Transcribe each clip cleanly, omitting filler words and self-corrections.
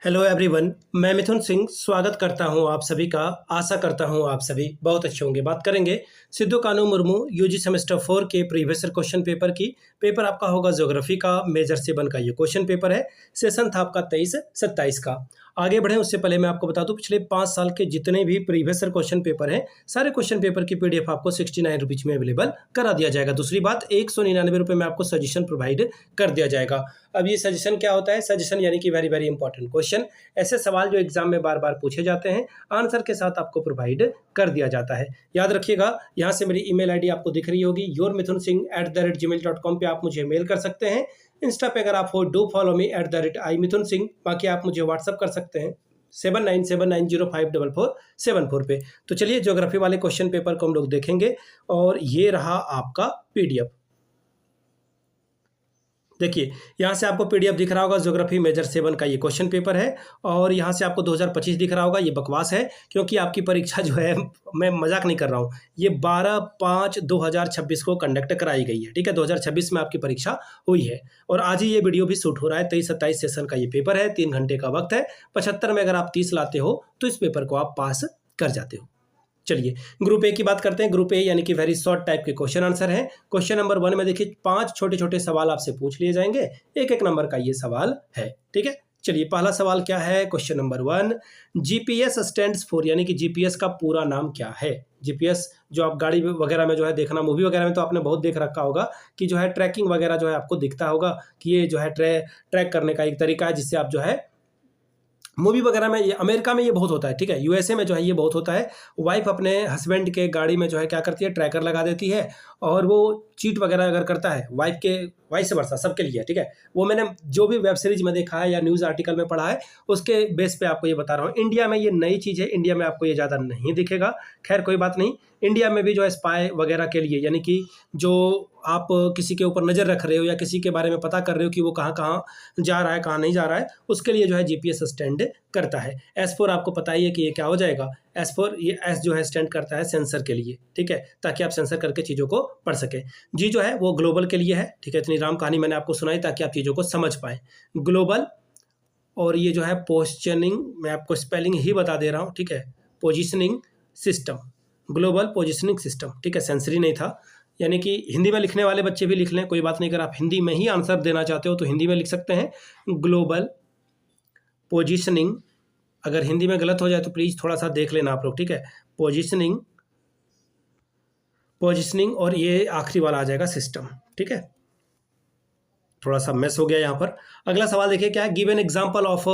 Hello everyone, मैं मिथुन सिंह स्वागत करता हूं आप सभी का। आशा करता हूं आप सभी बहुत अच्छे होंगे। बात करेंगे सिद्धू कानू मुर्मू यूजी सेमेस्टर 4 के प्रीवियस ईयर क्वेश्चन पेपर की। पेपर आपका होगा ज्योग्राफी का, मेजर 7 का ये क्वेश्चन पेपर है। सेशन था आपका 23-27 का। आगे बढ़े उससे पहले मैं आपको बता दूं, पिछले 5 साल के जितने भी प्रीवियस ईयर क्वेश्चन पेपर हैं, सारे क्वेश्चन पेपर की पीडीएफ आपको 69 रुपीज में अवेलेबल करा दिया जाएगा। दूसरी बात, 199 रुपये में आपको सजेशन प्रोवाइड कर दिया जाएगा। अब ये सजेशन क्या होता है? सजेशन यानी कि वेरी वेरी इंपॉर्टेंट क्वेश्चन, ऐसे सवाल जो एग्जाम में बार बार पूछे जाते हैं, आंसर के साथ आपको प्रोवाइड कर दिया जाता है। याद रखिएगा, यहाँ से मेरी ईमेल आईडी आपको दिख रही होगी, yourmithunsingh@gmail.com पे आप मुझे मेल कर सकते हैं। इंस्टा पे अगर आप हो, डू फॉलो मी @imithunsingh। बाकी आप मुझे व्हाट्सअप कर सकते हैं 7979054474 पे। तो चलिए ज्योग्राफी वाले क्वेश्चन पेपर को हम लोग देखेंगे, और ये रहा आपका पीडीएफ। देखिए, यहाँ से आपको पीडीएफ दिख रहा होगा, ज्योग्राफी मेजर 7 का ये क्वेश्चन पेपर है। और यहाँ से आपको 2025 दिख रहा होगा। ये बकवास है, क्योंकि आपकी परीक्षा जो है, मैं मजाक नहीं कर रहा हूँ, ये 12/5/2026 को कंडक्ट कराई गई है। ठीक है, 2026 में आपकी परीक्षा हुई है। और आज ही ये वीडियो भी शूट हो रहा है। 23-27 सेशन का ये पेपर है, 3 घंटे का वक्त है। 75 में अगर आप 30 लाते हो तो इस पेपर को आप पास कर जाते हो। चलिए ग्रुप ए की बात करते हैं। ग्रुप ए यानी कि वेरी शॉर्ट टाइप के क्वेश्चन आंसर है। क्वेश्चन नंबर 1 में देखिए 5 छोटे छोटे सवाल आपसे पूछ लिए जाएंगे, एक एक नंबर का ये सवाल है। ठीक है, चलिए पहला सवाल क्या है? Question number 1, GPS stands for, यानी कि जीपीएस का पूरा नाम क्या है? जीपीएस जो आप गाड़ी वगैरह में जो है देखना, मूवी वगैरह में तो आपने बहुत देख रखा होगा कि जो है ट्रैकिंग वगैरह जो है आपको दिखता होगा कि ये जो है ट्रैक करने का एक तरीका है, जिससे आप जो है मूवी वगैरह में, ये अमेरिका में ये बहुत होता है। ठीक है, यूएसए में जो है ये बहुत होता है। वाइफ अपने हस्बैंड के गाड़ी में जो है क्या करती है, ट्रैकर लगा देती है, और वो चीट वगैरह अगर करता है वाइफ के, वाइस वर्सा, सबके लिए। ठीक है, वो मैंने जो भी वेब सीरीज में देखा है या न्यूज़ आर्टिकल में पढ़ा है, उसके बेस पे आपको ये बता रहा हूँ। इंडिया में ये नई चीज़ है, इंडिया में आपको ये ज़्यादा नहीं दिखेगा। खैर कोई बात नहीं, इंडिया में भी जो है स्पाई वगैरह के लिए, यानी कि जो आप किसी के ऊपर नज़र रख रहे हो या किसी के बारे में पता कर रहे हो कि वो कहाँ कहाँ जा रहा है, कहाँ नहीं जा रहा है, उसके लिए जो है जीपीएस स्टैंड करता है। S4 आपको पता ही है कि ये क्या हो जाएगा। S4, ये S जो है स्टैंड करता है सेंसर के लिए। ठीक है, ताकि आप सेंसर करके चीज़ों को पढ़ सकें। G जो है वो ग्लोबल के लिए है। ठीक है, इतनी राम कहानी मैंने आपको सुनाई ताकि आप चीज़ों को समझ पाएँ। ग्लोबल, और ये जो है पोजिशनिंग, मैं आपको स्पेलिंग ही बता दे रहा हूँ। ठीक है, positioning system, global positioning system. ठीक है, सेंसरी नहीं था, यानी कि हिंदी में लिखने वाले बच्चे भी लिख लें, कोई बात नहीं। अगर आप हिंदी में ही आंसर देना चाहते हो तो हिंदी में लिख सकते हैं, ग्लोबल पोजीशनिंग। अगर हिंदी में गलत हो जाए तो प्लीज़ थोड़ा सा देख लेना आप लोग। ठीक है, पोजीशनिंग, पोजीशनिंग, और ये आखिरी वाला आ जाएगा सिस्टम। ठीक है, थोड़ा सा मिस हो गया यहाँ पर। अगला सवाल देखिए क्या है, give an example of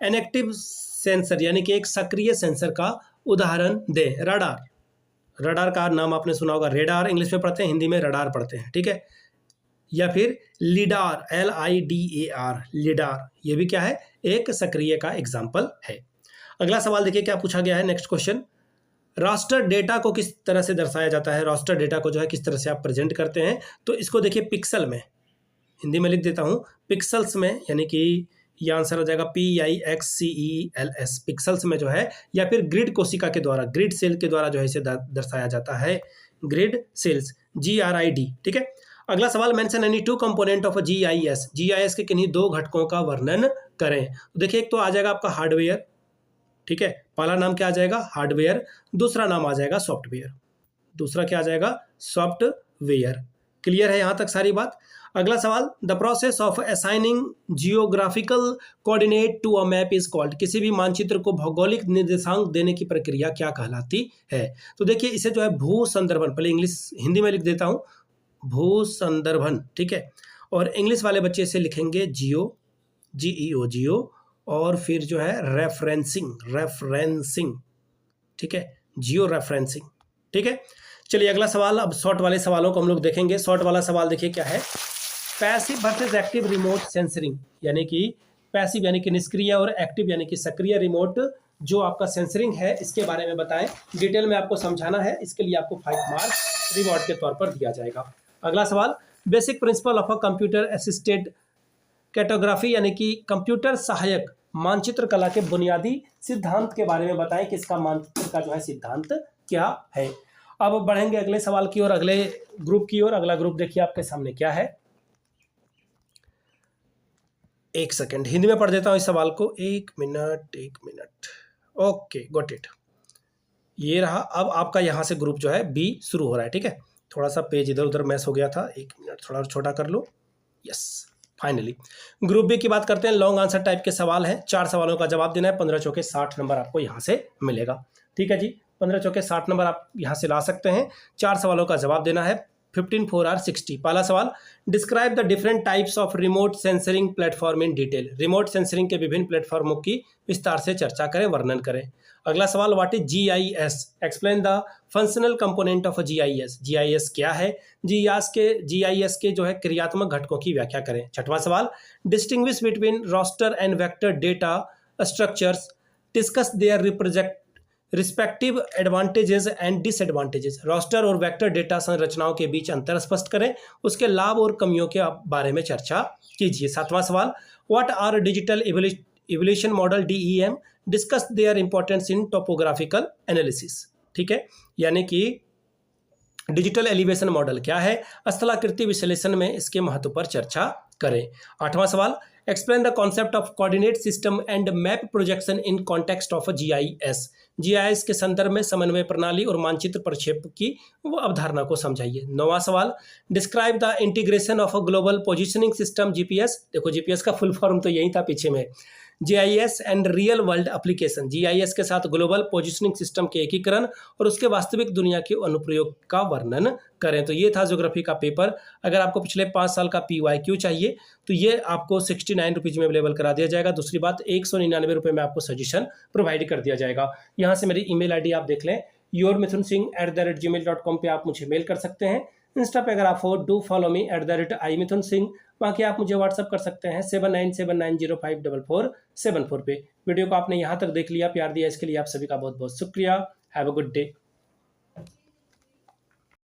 an active sensor, यानी कि एक सक्रिय सेंसर का उदाहरण दे। रडार, रडार का नाम आपने सुना होगा, रेडार इंग्लिश में पढ़ते हैं, हिंदी में रडार पढ़ते हैं। ठीक है, या फिर लिडार, LIDAR, लिडार, ये भी क्या है, एक सक्रिय का एग्जाम्पल है। अगला सवाल देखिए क्या पूछा गया है, नेक्स्ट क्वेश्चन, रास्टर डेटा को किस तरह से दर्शाया जाता है? रास्टर डेटा को जो है किस तरह से आप प्रेजेंट करते हैं? तो इसको देखिए पिक्सल में, हिंदी में लिख देता हूँ, पिक्सल्स में, यानी कि ये आंसर हो जाएगा PIXCELS, पिक्सल्स में जो है, या फिर ग्रिड कोशिका के द्वारा, ग्रिड सेल के द्वारा जो है इसे दर्शाया जाता है, ग्रिड सेल्स, GRID। ठीक है, अगला सवाल, mention any 2 component of GIS, GIS के किन्हीं 2 घटकों का वर्णन करें। तो देखिए, एक तो आ जाएगा आपका हार्डवेयर। ठीक है, पहला नाम क्या आ जाएगा, हार्डवेयर, दूसरा नाम आ जाएगा सॉफ्टवेयर, दूसरा क्या आ जाएगा, सॉफ्टवेयर। क्लियर है यहाँ तक सारी बात? अगला सवाल, the process of assigning geographical coordinate to a map is called, किसी भी मानचित्र को भौगोलिक निर्देशांक देने की प्रक्रिया क्या कहलाती है? तो देखिए, इसे जो है भू संदर्भन, पहले इंग्लिश हिंदी में लिख देता हूँ, भू संदर्भन। ठीक है, और इंग्लिश वाले बच्चे इसे लिखेंगे जियो, GEO, जियो, और फिर जो है रेफरेंसिंग, रेफरेंसिंग। ठीक है, जियो रेफरेंसिंग। ठीक है, चलिए अगला सवाल, अब शॉर्ट वाले सवालों को हम लोग देखेंगे। शॉर्ट वाला सवाल देखिए क्या है, passive versus active remote censoring, यानी कि पैसिव यानी कि निष्क्रिय और एक्टिव यानी कि सक्रिय रिमोट जो आपका सेंसरिंग है, इसके बारे में बताएं। डिटेल में आपको समझाना है, इसके लिए आपको 5 मार्क्स रिवॉर्ड के तौर पर दिया जाएगा। अगला सवाल, basic principle of a computer assisted cartography, यानी कि कंप्यूटर सहायक मानचित्र कला के बुनियादी सिद्धांत के बारे में बताएं कि इसका मानचित्र का जो है सिद्धांत क्या है। अब बढ़ेंगे अगले सवाल की ओर, अगले ग्रुप की ओर। अगला ग्रुप देखिए आपके सामने क्या है, एक सेकेंड, हिंदी में पढ़ देता हूँ इस सवाल को, एक मिनट। Okay, got it. ये रहा। अब आपका यहाँ से ग्रुप जो है बी शुरू हो रहा है, ठीक है। थोड़ा सा पेज इधर उधर मैस हो गया था, एक मिनट थोड़ा और छोटा कर लो। यस, फाइनली ग्रुप बी की बात करते हैं। लॉन्ग आंसर टाइप के सवाल हैं, 4 सवालों का जवाब देना है। 15 चौके 60 नंबर आपको यहाँ से मिलेगा, ठीक है जी। 15 चौके 60 नंबर आप यहाँ से ला सकते हैं। 4 सवालों का जवाब देना है। 15 4 आर 60। पहला सवाल, describe the different types of remote censoring platform in detail. Remote censoring के विभिन्न प्लेटफॉर्मों की विस्तार से चर्चा करें, वर्णन करें। अगला सवाल, what is GIS, explain the functional component of GIS। GIS क्या है, GIS के जो है क्रियात्मक घटकों की व्याख्या करें। छठवां सवाल, distinguish between raster and vector data structures, discuss their respective advantages and disadvantages. Raster और वेक्टर डेटा संरचनाओं के बीच अंतर स्पष्ट करें, उसके लाभ और कमियों के बारे में चर्चा कीजिए। सातवां सवाल, what are digital evolution model DEM, discuss their importance in topographical analysis. ठीक है, यानी कि डिजिटल एलिवेशन मॉडल क्या है, स्थलाकृति विश्लेषण में इसके महत्व पर चर्चा करें। आठवां सवाल, explain the concept of coordinate system and map projection in context of GIS। GIS के संदर्भ में समन्वय प्रणाली और मानचित्र प्रक्षेप की वो अवधारणा को समझाइए। नौवां सवाल, describe the integration of a global positioning system GPS। देखो GPS का फुल फॉर्म तो यही था पीछे में, GIS and real world application. GIS के साथ ग्लोबल पोजिशनिंग सिस्टम के एकीकरण और उसके वास्तविक दुनिया के अनुप्रयोग का वर्णन करें। तो ये था ज्योग्राफी का पेपर। अगर आपको पिछले 5 साल का PYQ चाहिए तो ये आपको 69 रुपीज़ में अवेलेबल करा दिया जाएगा। दूसरी बात, 199 रुपये में आपको सजेशन प्रोवाइड कर दिया जाएगा। यहाँ से मेरी email ID आप देख लें, yourmithunsingh@gmail.com पे आप मुझे मेल कर सकते हैं। इंस्टा पे अगर आप हो, डू फॉलो मी @imithunsingh। बाकी आप मुझे व्हाट्सअप कर सकते हैं 7979054474 पे। वीडियो को आपने यहाँ तक देख लिया, प्यार दिया, इसके लिए आप सभी का बहुत बहुत शुक्रिया। Have a good day.